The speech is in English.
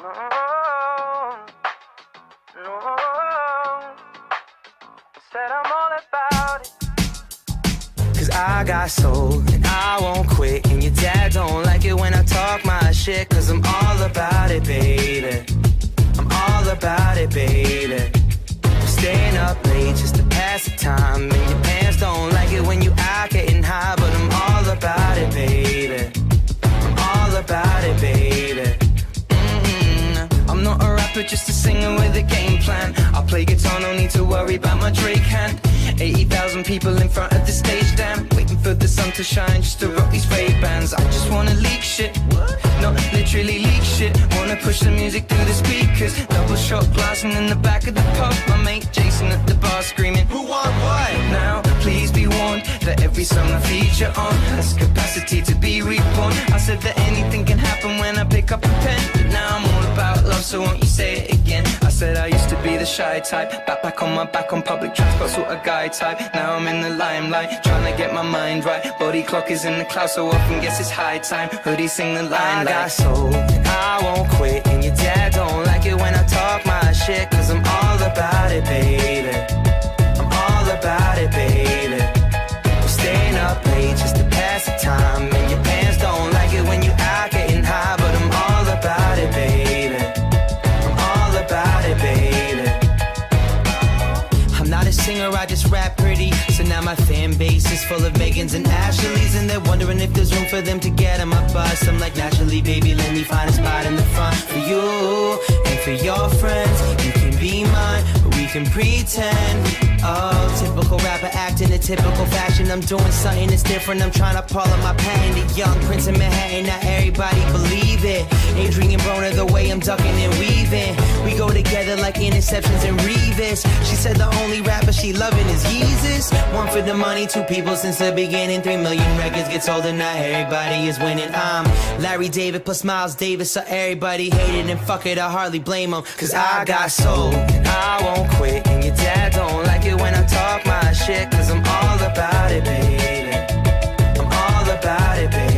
No, no. Said I'm all about it. Cause I got soul and I won't quit. And your dad don't like it when I talk my shit. Cause I'm all about it, baby. I'm all about it, baby. I'm staying up late just to pass the time. And your parents don't like it when you out getting high. But I'm all about it, baby. I'm all about it, baby. I'm not a rapper, just a singer with a game plan. I'll play guitar, no need to worry about my Drake hand. 80,000 people in front of the stage, damn. Waiting for the sun to shine just to rock these Ray-Bans. I just wanna leak shit, not literally leak shit. Wanna push the music through the speakers. Double shot glass and in the back of the pub, my mate Jason at the bar screaming, who want what? Now, please be warned that every song I feature on has capacity to be reborn. I said that anything can happen when I pick up a pen, but now I'm all about love, so won't you say it again? I said I used to be the shy type, back on my back on public transport, sort of guy type. Now I'm in the limelight, trying to get my mind right. Body clock is in the clouds, so often guess it's high time. Hoodie sing the line, I got soul, I won't quit. And your dad don't like it when I talk my shit. Cause I'm all about it, baby. I'm all about it, baby. I'm staying up late just to pass the time. And your parents don't like it when you out getting high. But I'm all about it, baby. I'm all about it, baby. I'm not a singer, I just rap pretty. So now my fan base is full of Megans and Ashleys. And they're wondering if there's room for them to get on my bus. I'm like, naturally, baby, let me find a spot in the front for you and for your friends. You can be mine, but we can pretend. Oh, typical rapper acting a typical fashion. I'm doing something that's different. I'm trying to pull up my patent. The young prince of Manhattan, not everybody believe it. Adrian Broner, the way I'm ducking and weaving. We go together like interceptions and Revis. She said the only rapper she loving is Yeezus. One for the money, two people since the beginning. 3 million records get sold and not everybody is winning. I'm Larry David plus Miles Davis, so everybody hated and fuck it, I hardly blame them. Cause I got soul, I won't quit. And your dad don't like it when I talk my shit. Cause I'm all about it, baby. I'm all about it, baby.